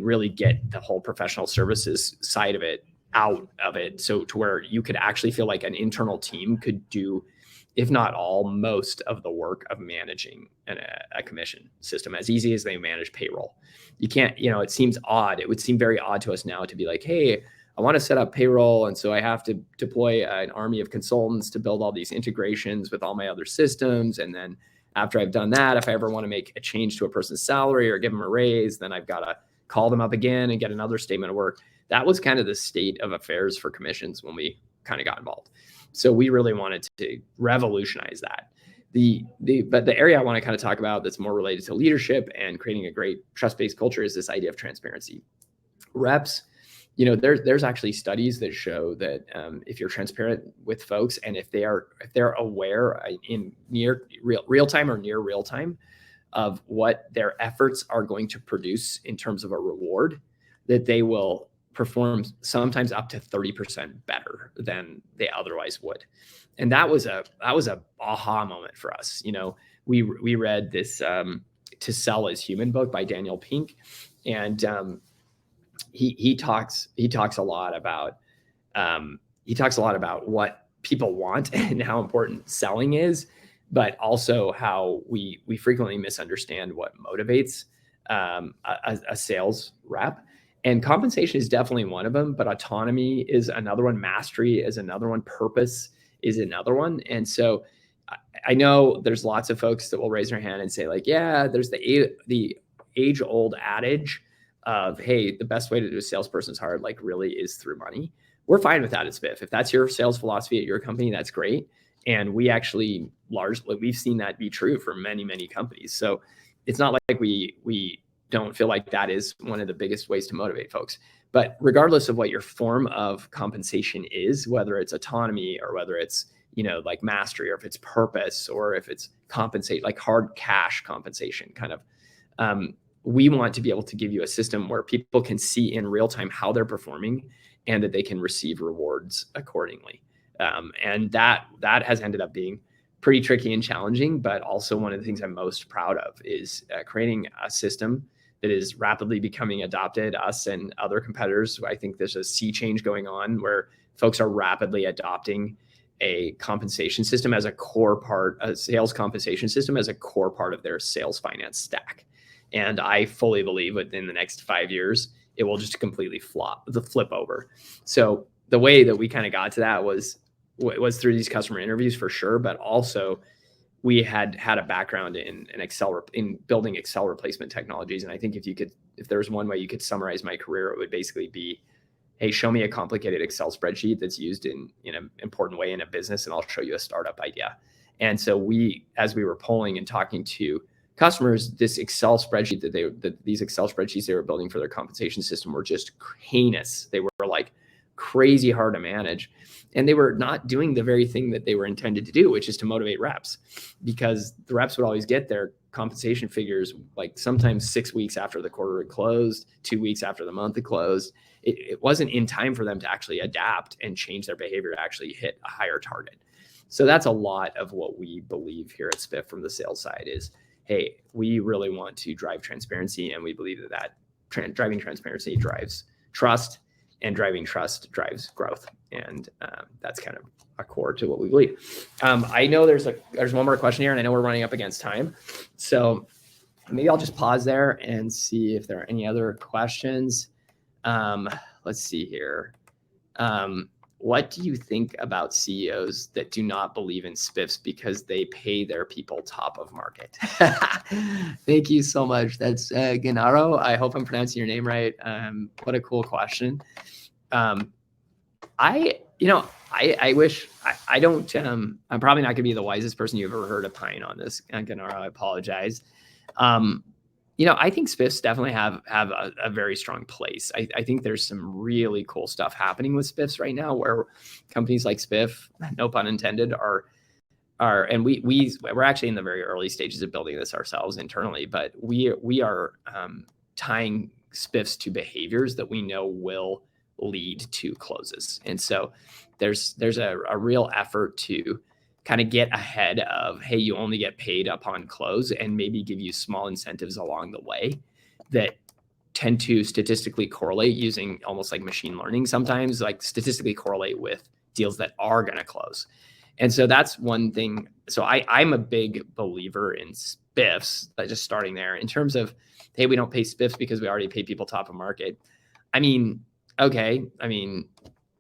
really get the whole professional services side of it out of it, so to where you could actually feel like an internal team could do, if not all, most of the work of managing a commission system as easy as they manage payroll. You can't, it seems odd. It would seem very odd to us now to be like, hey, I want to set up payroll, and so I have to deploy an army of consultants to build all these integrations with all my other systems. And then after I've done that, if I ever want to make a change to a person's salary or give them a raise, then I've got to call them up again and get another statement of work. That was kind of the state of affairs for commissions when we kind of got involved. So we really wanted to revolutionize that. But the area I want to kind of talk about that's more related to leadership and creating a great trust-based culture is this idea of transparency. Reps, there's actually studies that show that if you're transparent with folks, and if they're aware in near real time or near real time of what their efforts are going to produce in terms of a reward, that they will perform sometimes up to 30% better than they otherwise would. And that was a aha moment for us. We read this To Sell is Human book by Daniel Pink, and he talks a lot about what people want and how important selling is, but also how we frequently misunderstand what motivates a sales rep. And compensation is definitely one of them, but autonomy is another one. Mastery is another one. Purpose is another one. And so I know there's lots of folks that will raise their hand and say, like, yeah, there's the age-old adage of, hey, the best way to do a salesperson's hard, like, really is through money. We're fine with that at Spiff. If that's your sales philosophy at your company, that's great. And we actually we've seen that be true for many, many companies. So it's not like we don't feel like that is one of the biggest ways to motivate folks. But regardless of what your form of compensation is, whether it's autonomy or whether it's, like mastery, or if it's purpose, or if it's compensate, like hard cash compensation kind of, we want to be able to give you a system where people can see in real time how they're performing and that they can receive rewards accordingly. And that has ended up being pretty tricky and challenging, but also one of the things I'm most proud of is creating a system that is rapidly becoming adopted. Us and other competitors, I think there's a sea change going on where folks are rapidly adopting a compensation system as a core part, a sales compensation system as a core part of their sales finance stack. And I fully believe within the next 5 years, it will just completely flip over. So the way that we kind of got to that was through these customer interviews for sure, but also we had a background in building Excel replacement technologies. And I think if there's one way you could summarize my career, it would basically be hey, show me a complicated Excel spreadsheet that's used in an important way in a business, and I'll show you a startup idea. And so as we were polling and talking to customers, this Excel spreadsheet these Excel spreadsheets they were building for their compensation system were just heinous. They were like crazy hard to manage. And they were not doing the very thing that they were intended to do, which is to motivate reps, because the reps would always get their compensation figures like sometimes 6 weeks after the quarter had closed, 2 weeks after the month had closed. It wasn't in time for them to actually adapt and change their behavior to actually hit a higher target. So that's a lot of what we believe here at Spiff from the sales side is, hey, we really want to drive transparency, and we believe that driving transparency drives trust, and driving trust drives growth. And that's kind of a core to what we believe. I know there's one more question here, and I know we're running up against time. So maybe I'll just pause there and see if there are any other questions. Let's see here. What do you think about CEOs that do not believe in Spiffs because they pay their people top of market? Thank you so much. That's Gennaro. I hope I'm pronouncing your name right. What a cool question. I wish I don't. I'm probably not going to be the wisest person you've ever heard opine on this, Gennaro. I apologize. I think Spiffs definitely have a very strong place. I think there's some really cool stuff happening with Spiffs right now, where companies like Spiff, no pun intended, are and we're actually in the very early stages of building this ourselves internally, but we are tying Spiffs to behaviors that we know will lead to closes. And so there's a real effort to kind of get ahead of, hey, you only get paid upon close, and maybe give you small incentives along the way that tend to statistically correlate, using almost like machine learning sometimes, like statistically correlate with deals that are going to close. And so that's one thing. So I'm a big believer in Spiffs, just starting there, in terms of, hey, we don't pay Spiffs because we already pay people top of market. I mean, okay. I mean,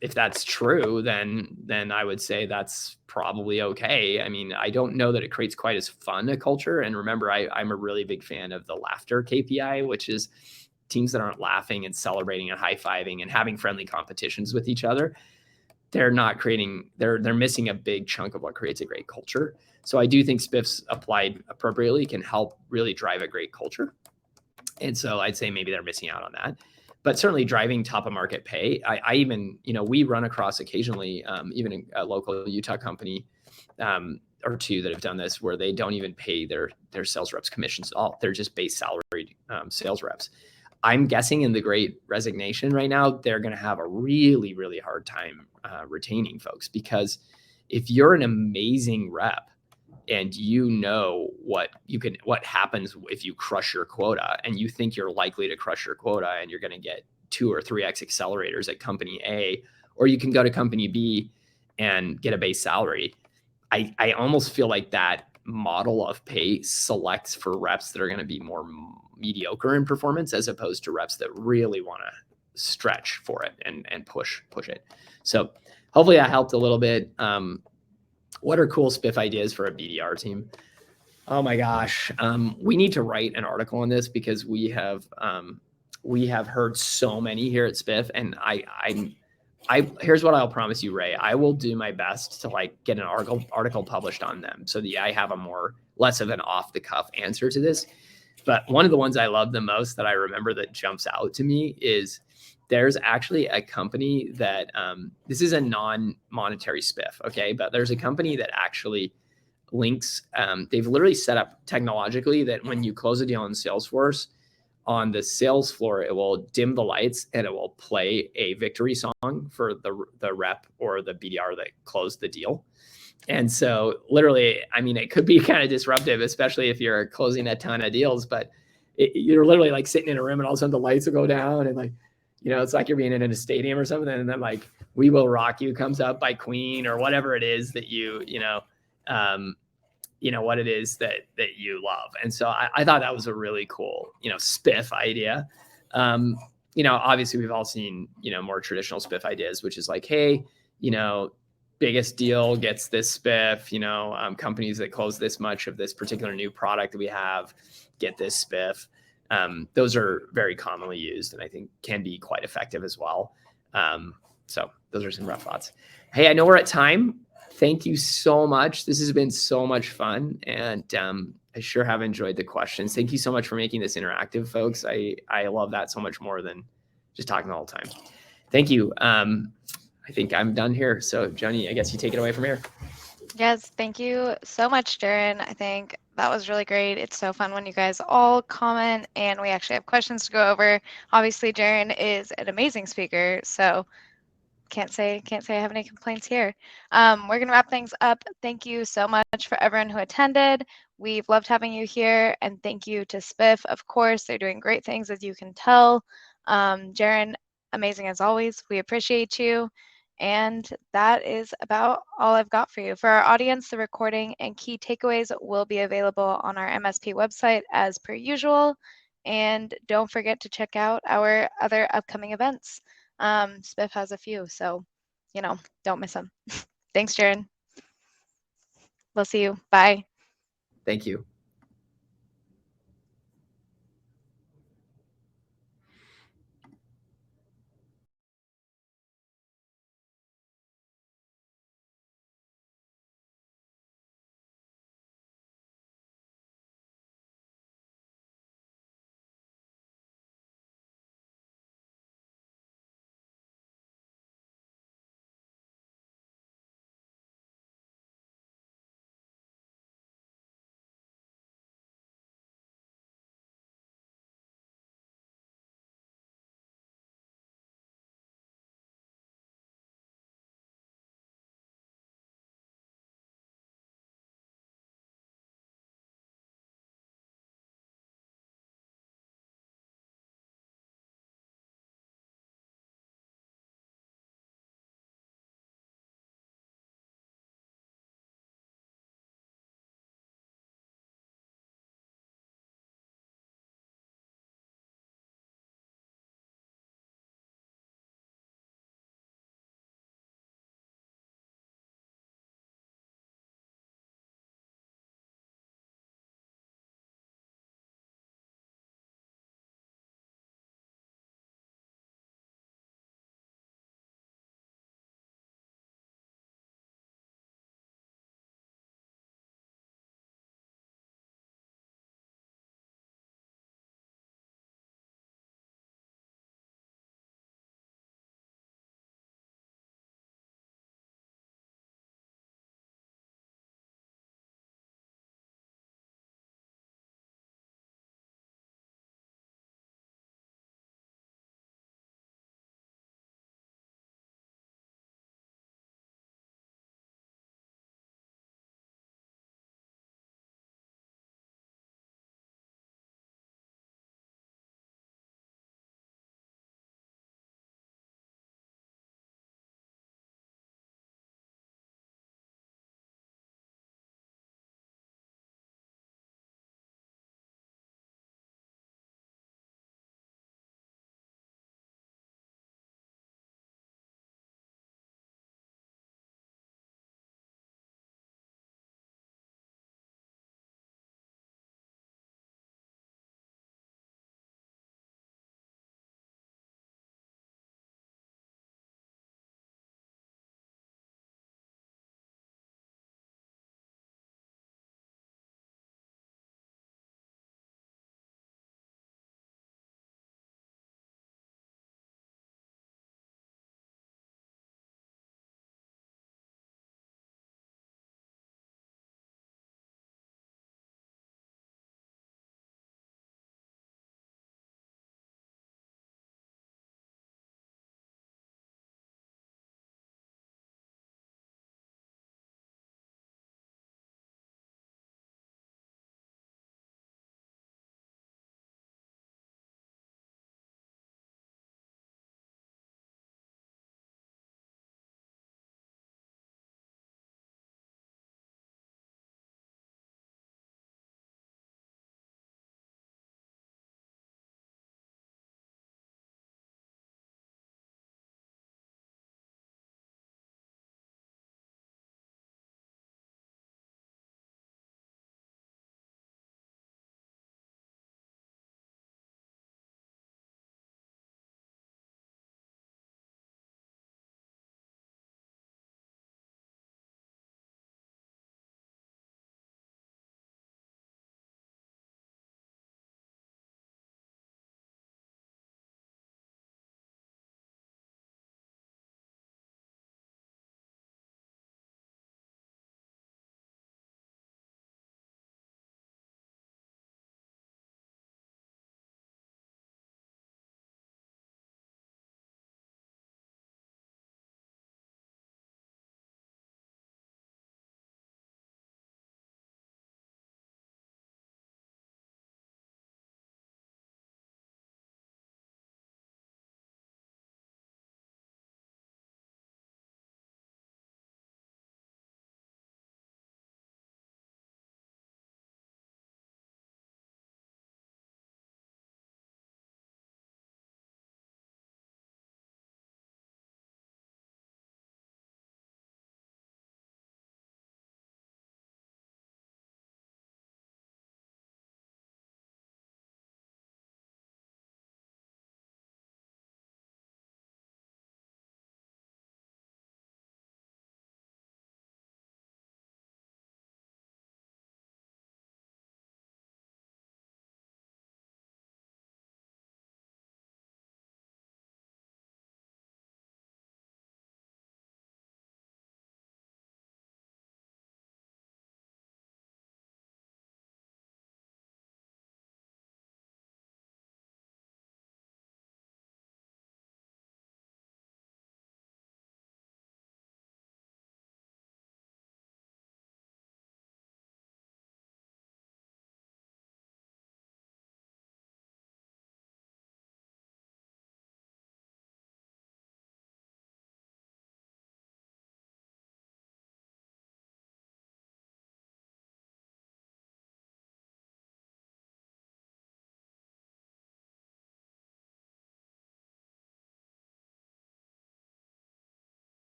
if that's true, then I would say that's probably okay. I mean, I don't know that it creates quite as fun a culture. And remember, I'm a really big fan of the laughter KPI, which is teams that aren't laughing and celebrating and high-fiving and having friendly competitions with each other. They're missing a big chunk of what creates a great culture. So I do think Spiffs applied appropriately can help really drive a great culture. And so I'd say maybe they're missing out on that. But certainly driving top of market pay. I even, we run across occasionally, even a local Utah company or two that have done this, where they don't even pay their sales reps commissions at all. They're just base salaried sales reps. I'm guessing in the great resignation right now, they're going to have a really, really hard time retaining folks, because if you're an amazing rep and you know what happens if you crush your quota, and you think you're likely to crush your quota and you're going to get 2 or 3x accelerators at company A, or you can go to company B and get a base salary. I almost feel like that model of pay selects for reps that are going to be more mediocre in performance, as opposed to reps that really want to stretch for it and push it. So hopefully that helped a little bit. What are cool Spiff ideas for a BDR team? Oh my gosh. We need to write an article on this, because we have heard so many here at Spiff, and here's what I'll promise you, Ray. I will do my best to get an article published on them, so that I have less of an off the cuff answer to this. But one of the ones I love the most that I remember that jumps out to me is, there's actually a company that, this is a non-monetary Spiff, okay? But there's a company that actually links, they've literally set up technologically that when you close a deal in Salesforce, on the sales floor, it will dim the lights and it will play a victory song for the rep or the BDR that closed the deal. And so literally, I mean, it could be kind of disruptive, especially if you're closing a ton of deals, but you're literally sitting in a room and all of a sudden the lights will go down, and it's like you're being in a stadium or something. And then "We Will Rock You" comes up by Queen, or whatever it is that what it is that you love. And so I thought that was a really cool, Spiff idea. Obviously we've all seen, more traditional Spiff ideas, which is hey, biggest deal gets this Spiff, companies that close this much of this particular new product that we have get this Spiff. Those are very commonly used, and I think can be quite effective as well. So those are some rough thoughts. Hey, I know we're at time. Thank you so much. This has been so much fun, and I sure have enjoyed the questions. Thank you so much for making this interactive, folks. I love that so much more than just talking the whole time. Thank you. I think I'm done here. So, Joni, I guess you take it away from here. Yes, thank you so much, Jeron. I think that was really great. It's so fun when you guys all comment and we actually have questions to go over. Obviously, Jeron is an amazing speaker, so can't say I have any complaints here. We're gonna wrap things up. Thank you so much for everyone who attended. We've loved having you here, and thank you to Spiff. Of course, they're doing great things, as you can tell. Jeron, amazing as always. We appreciate you. And that is about all I've got for you. For our audience, the recording and key takeaways will be available on our MSP website as per usual. And don't forget to check out our other upcoming events. Spiff has a few, so, don't miss them. Thanks, Jeron. We'll see you. Bye. Thank you.